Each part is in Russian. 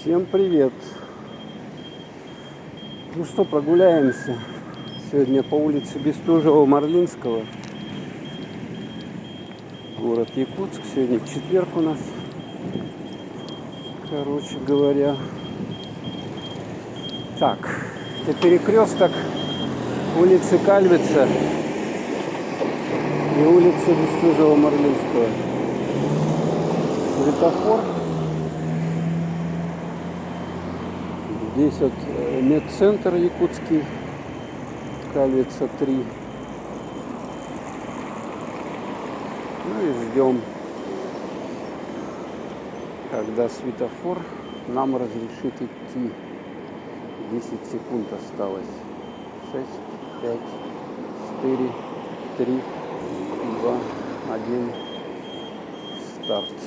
Всем привет! Ну что, прогуляемся сегодня по улице Бестужева-Марлинского, город Якутск. Сегодня четверг у нас, короче говоря. Так, это перекресток улицы Кальвица и улицы Бестужева-Марлинского. Светофор. Здесь вот медцентр якутский, Кальвица 3. Ну и ждем, когда светофор нам разрешит идти. 10 секунд осталось. 6, 5, 4, 3, 2, 1. Старт.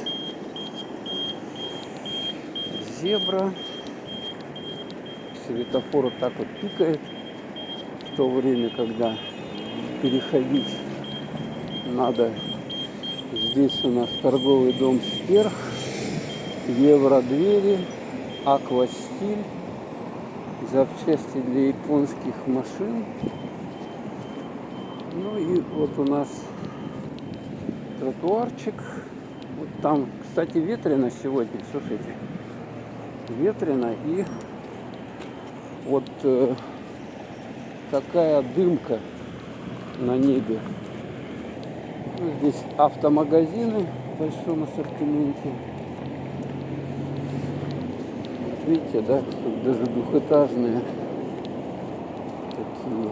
Зебра. Светофор вот так вот пикает в то время, когда переходить надо. Здесь у нас торговый дом Сперх, Евро-двери, Аквастиль, запчасти для японских машин. Ну и вот у нас тротуарчик. Вот там, кстати, ветрено сегодня, слушайте. Ветрено, и вот такая дымка на небе. Ну, здесь автомагазины в большом ассортименте. Вот видите, да, тут даже двухэтажные такие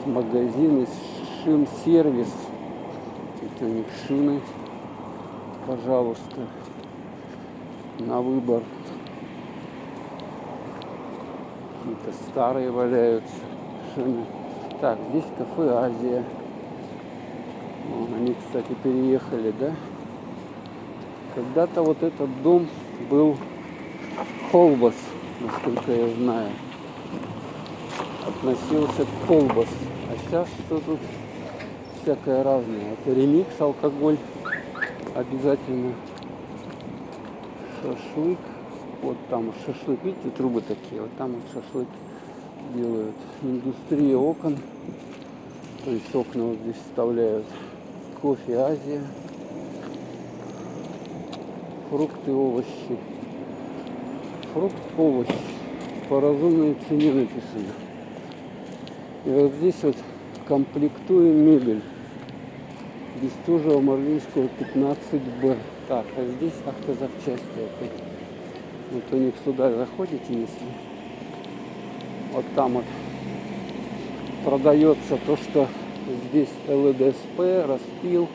магазины, шин-сервис. Это у них шины, пожалуйста, на выбор. Какие-то старые валяются шины. Так, здесь кафе Азия. Они, кстати, переехали, да? Когда-то вот этот дом был Холбас, насколько я знаю. Относился к Холбас. А сейчас что тут всякое разное. Это ремикс, алкоголь обязательно. Шашлык. Вот там шашлык, видите, трубы такие, вот там вот шашлык делают. Индустрия окон, то есть окна вот здесь вставляют. Кофе Азия, фрукты, овощи. Фрукт, овощ по разумной цене написано. И вот здесь вот комплектуем мебель. Бестужева-Марлинского 15Б. Так, а здесь автозапчасти опять. Вот у них сюда заходите, если вот там вот продается то, что здесь ЛДСП, распил,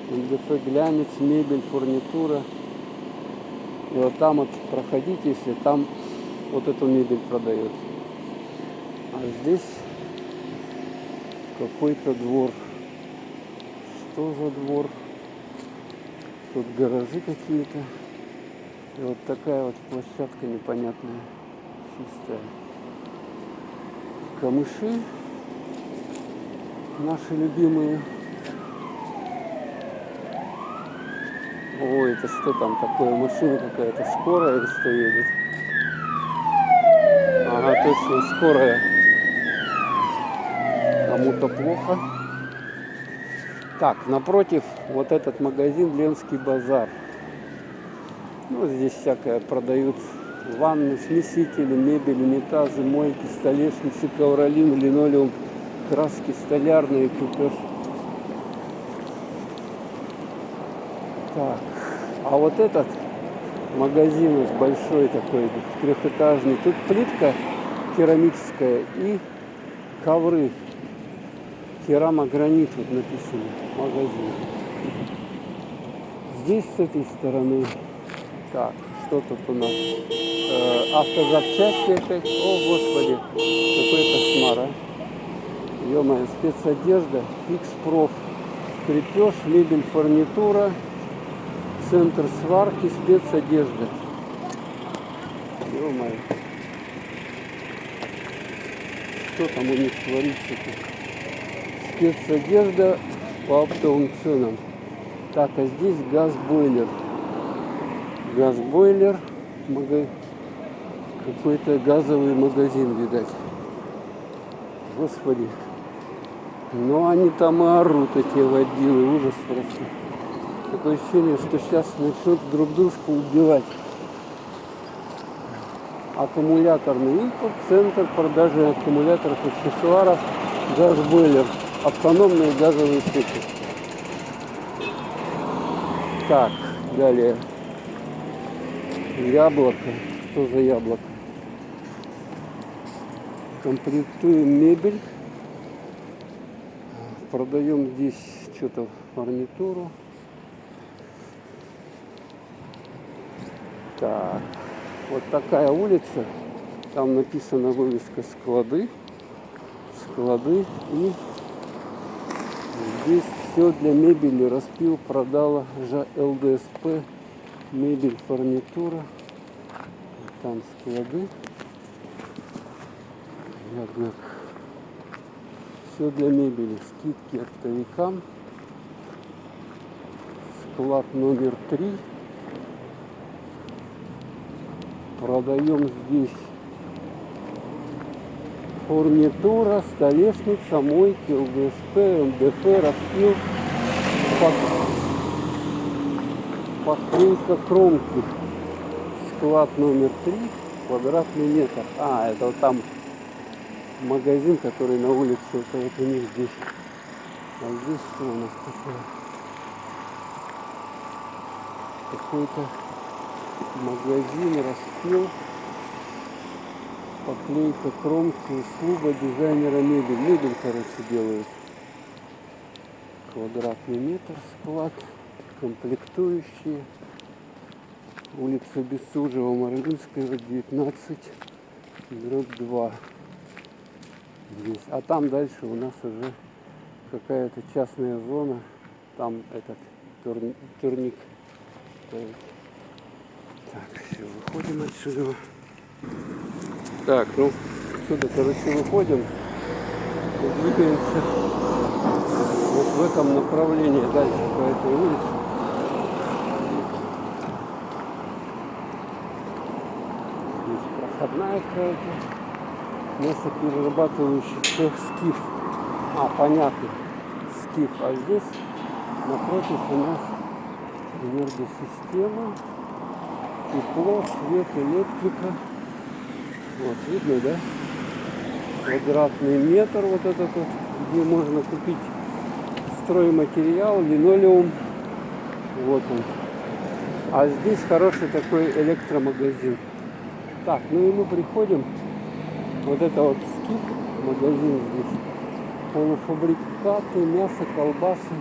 НДФ глянец, мебель, фурнитура. И вот там вот проходите, если там вот эту мебель продается. А здесь какой-то двор. Что за двор? Тут гаражи какие-то. И вот такая вот площадка непонятная, чистая. Камыши наши любимые. Ой, это что там такое? Машина какая-то скорая или что едет? Ага, точно, скорая. Кому-то плохо. Так, напротив вот этот магазин Ленский базар. Ну, здесь всякое продают. Ванны, смесители, мебель, унитазы, мойки, столешницы, ковролин, линолеум, краски столярные, крепеж. Так, а вот этот магазин большой такой, трехэтажный. Тут плитка керамическая и ковры. Керамогранит вот написано. Магазин. Здесь с этой стороны. Так, что тут у нас? Автозапчасти опять. О, господи, какой кошмар, а. Ё-моё, спецодежда, фикс-проф, крепеж, мебель, фурнитура, центр сварки, спецодежда. Ё-моё. Что там у них творится-то? Газбойлер. Какой-то газовый магазин, видать. Господи. Но они там и орут, эти водилы. Ужас просто. Такое ощущение, что сейчас начнут друг дружку убивать. Аккумуляторный импорт, центр продажи аккумуляторов, аксессуаров, газбойлер, автономные газовые печи. Так, далее. Яблоко. Что за яблоко? Комплектуем мебель. Продаем здесь что-то фурнитуру. Так. Вот такая улица, там написана вывеска склады, и здесь все для мебели, распил, продала ЛДСП, мебель, фурнитура, там склады, все для мебели, скидки оптовикам, склад номер 3. Продаем здесь фурнитура, столешница, мойки, ЛДСП, МДФ, распил, поклейка кромки. Склад номер 3, квадратный метр. Это вот там магазин, который на улице, это вот у них здесь. А здесь что у нас такое? Какой-то магазин, распил, поклейка кромки, услуга дизайнера мебель. Мебель, короче, делают. Квадратный метр, склад, комплектующие. Улица Бестужева, Марлинская, 19, дробь 2. Здесь. А там дальше у нас уже какая-то частная зона. Там этот турник. Так, все, выходим отсюда. Так, ну, отсюда, короче, выходим и двигаемся вот в этом направлении дальше по этой улице. Здесь проходная какая-то, мясоперерабатывающий цех «Скиф». Понятно, «Скиф». А здесь напротив у нас энергосистема. Тепло, свет, электрика. Вот, видно, да? Квадратный метр вот этот вот, где можно купить стройматериал, линолеум. Вот он. А здесь хороший такой электромагазин. Так, ну и мы приходим. Вот это вот «Скиф», магазин здесь. Полуфабрикаты, мясо, колбасы.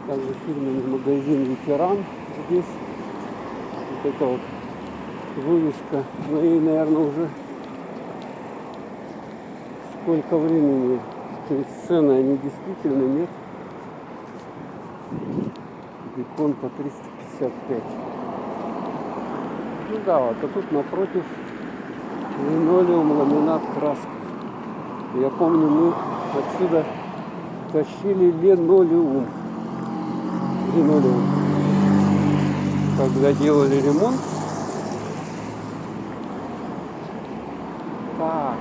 Также фирменный магазин «Ветеран» здесь. Вот это вот вывеска. Ну и, наверное, уже сколько времени. То есть цены, они действительно нет. Бекон по 355. Ну да, вот, а тут напротив линолеум, ламинат, краска. Я помню, мы отсюда тащили линолеум. Когда делали ремонт. Так.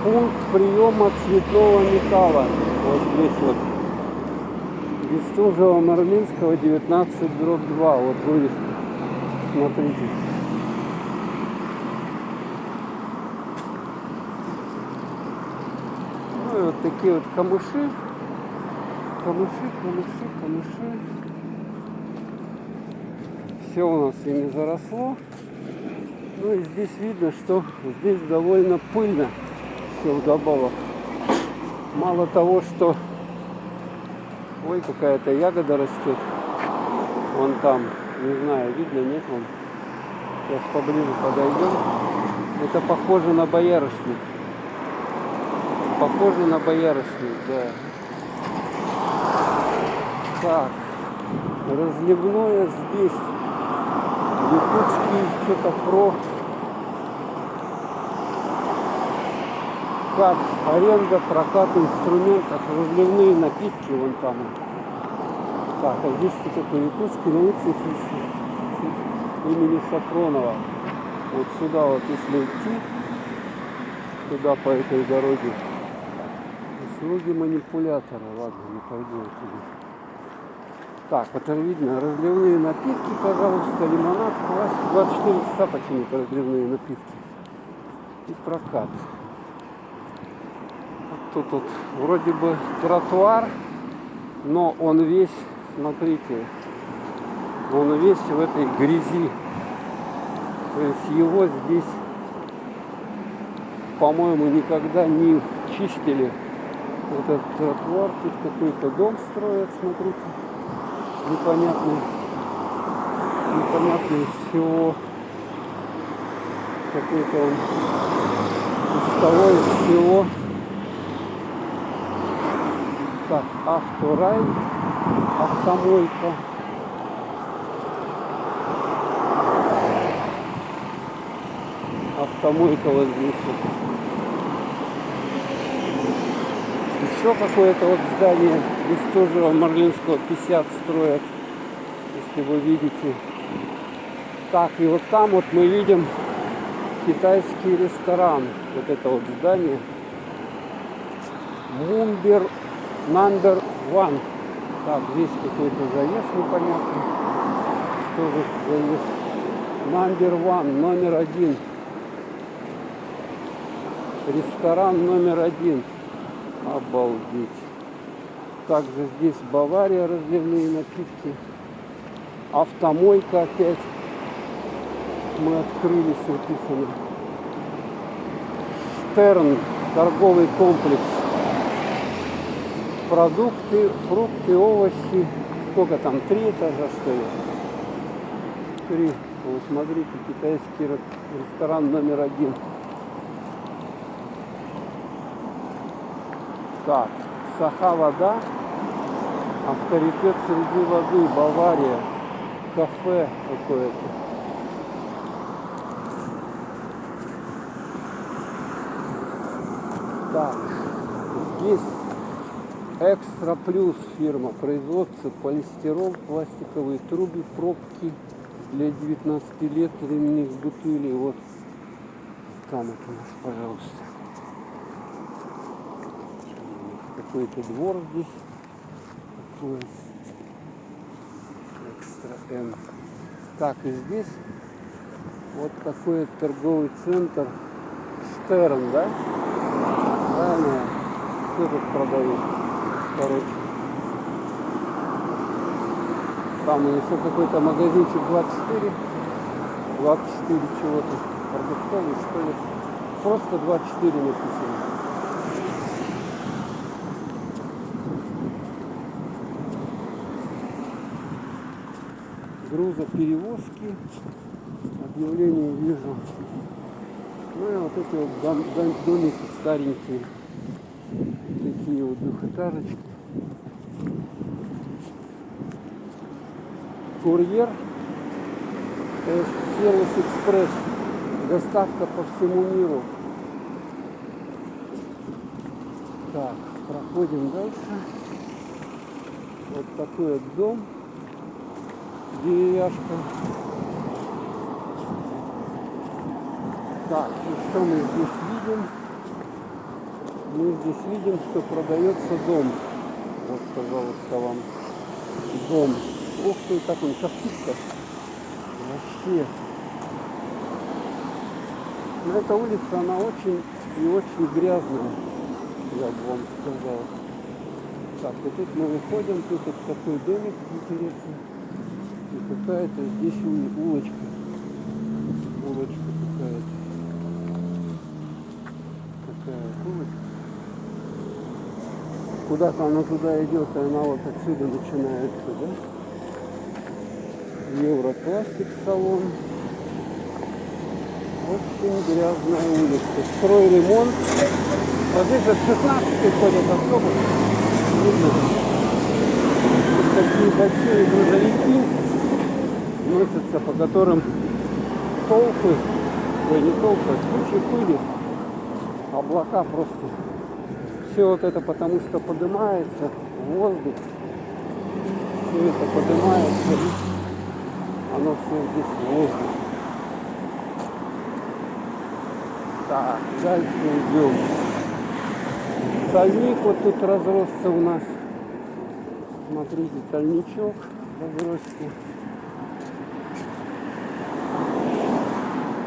Пункт приема цветного металла. Вот здесь вот. Бестужева, Марлинского, 19, дробь 2. Вот вывеска. Смотрите. Ну и вот такие вот камыши. Камыши. Все у нас ими заросло. Ну и здесь видно, что здесь довольно пыльно все вдобавок. Мало того, что ой, какая-то ягода растет. Вон там, не знаю, видно, нет, вон. Сейчас поближе подойдем. Это похоже на боярышник. Да. Так, разливное здесь. Якутский что-то про. Как аренда, прокат инструментов, разливные напитки вон там. Так, а здесь что такое? Якутский, на улице имени Сафронова. Вот сюда вот, если идти, туда по этой дороге, услуги манипулятора. Ладно, не пойду туда. Так, это видно, разливные напитки, пожалуйста, лимонад, квас, 24 часа почему-то разливные напитки. И прокат. Вот тут вот вроде бы тротуар, но он весь, смотрите, он весь в этой грязи. То есть его здесь, по-моему, никогда не чистили. Вот этот тротуар, тут какой-то дом строят, смотрите. Непонятный из чего. Какой-то он из того, из всего. Так, авторай, автомойка. Автомойка вот здесь вот. Еще какое-то вот здание, здесь тоже Марлинского 50 строят, если вы видите. Так, и вот там вот мы видим китайский ресторан. Вот это вот здание. Мумбер номер 1. Так, здесь какой-то заезд непонятный. Что же заезд? Номер 1, номер 1. Ресторан номер 1. Обалдеть. Также здесь Бавария, разливные напитки. Автомойка опять. Мы открылись, написано. Штерн, торговый комплекс. Продукты, фрукты, овощи. Сколько там? 3 этажа, что ли? 3. Вот смотрите, китайский ресторан номер 1. Так, Саха-вода, авторитет среди воды, Бавария, кафе какое-то. Так, здесь Экстра Плюс фирма, производство полистирол, пластиковые трубы, пробки для 19 лет, временных бутылей. Вот там это у нас, пожалуйста. Какой-то двор здесь. Такой. Экстра М. Так, и здесь вот такой торговый центр Штерн, да? Правильно? Что тут продают? Короче. Там еще какой-то магазинчик 24. 24 чего-то. Продуктовый, что ли? Просто 24 написано. Грузоперевозки. Объявление вижу. Ну и вот эти вот домики старенькие. Такие вот двухэтажечки. Курьер. Сервис Экспресс. Доставка по всему миру. Так, проходим дальше. Вот такой вот дом. Деревяшка. Так, и что мы здесь видим? Мы здесь видим, что продается дом. Вот, пожалуйста, вам дом. Ух ты, как он коптится. Вообще. Но эта улица, она очень и очень грязная, я бы вам сказал. Так, и тут мы выходим, тут вот такой домик интересный. И какая-то здесь улочка. Улочка какая-то. Такая улочка. Куда-то она туда идет, и она вот отсюда начинается, да? Европластик салон. Очень грязная улица. Стройремонт. Вот здесь от 16-й ходят автобус. Видно. Тут такие большие грузовики носятся, по которым толпы, не толпы, куча пыли, облака просто. Все вот это потому что поднимается в воздух. Все это поднимается. Оно все здесь в воздухе. Так, дальше идем. Тальник вот тут разросся у нас. Смотрите, тальничок разросся.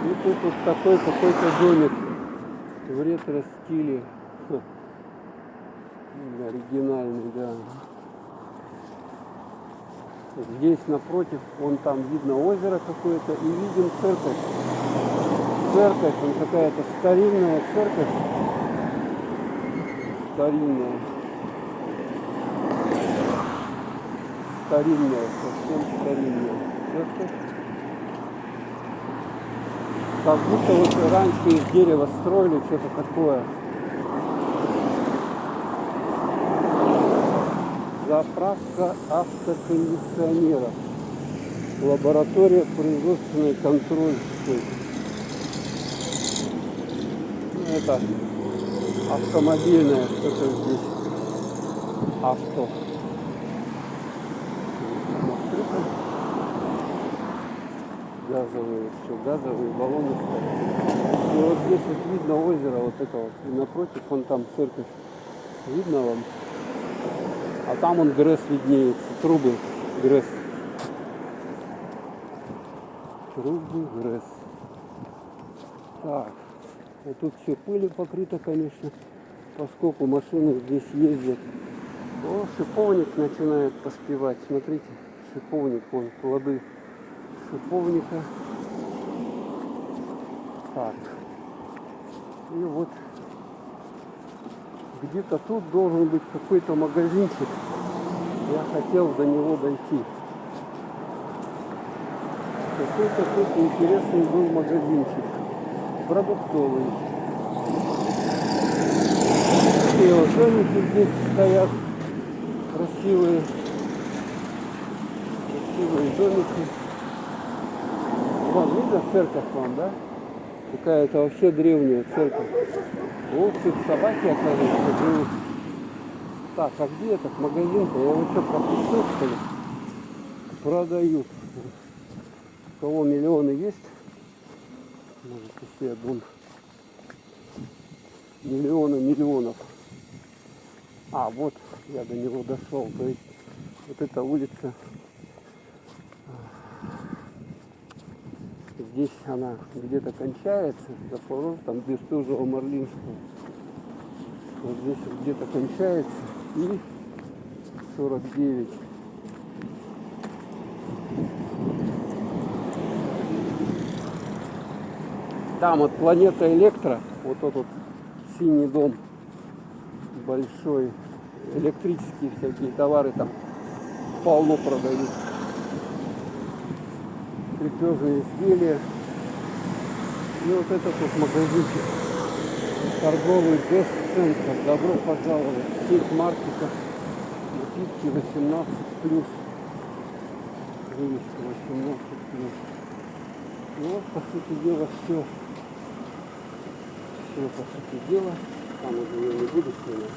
И тут вот такой какой-то домик в ретро-стиле. Оригинальный, да. Здесь напротив, вон там видно озеро какое-то и видим церковь. Церковь, он какая-то старинная церковь. Старинная. Старинная, совсем старинная церковь. Как будто вот раньше из дерева строили что-то такое. Заправка автокондиционеров. Лаборатория производственный контроль. Ну, это автомобильное что-то здесь. Авто. Газовые, все, газовые баллоны стоят. И вот здесь вот видно озеро, вот это вот. И напротив, вон там церковь. Видно вам? А там он ГРЭС виднеется, трубы ГРЭС. Трубы ГРЭС. Так, вот тут все пылью покрыто, конечно, поскольку машины здесь ездят. О, шиповник начинает поспевать, смотрите, шиповник, вон плоды шиповника. Так, и вот где-то тут должен быть какой-то магазинчик. Я хотел до него дойти. Какой-то тут интересный был магазинчик. Продуктовый. И вот домики здесь стоят. Красивые. Красивые домики. Вон, видно церковь вам, да? Какая-то вообще древняя церковь. Вот тут собаки, оказывается, живут. Так, а где этот магазин-то? Я его что, пропустил, что ли? Продают. У кого миллионы есть? Может, если дом. Миллионы миллионов. А, вот я до него дошел. То есть вот эта улица. Здесь она где-то кончается, за поворотом Бестужева-Марлинского. Вот здесь где-то кончается и 49. Там от Планета Электро, вот тот вот синий дом большой, электрические всякие товары там полно продают. Крепежные изделия. И вот этот вот магазинчик. Торговый Бест-центр. Добро пожаловать. Сеть маркетов. Напитки 18+. Вывеска 18+. Ну вот, по сути дела, все. Все, по сути дела. Там уже я не буду снимать.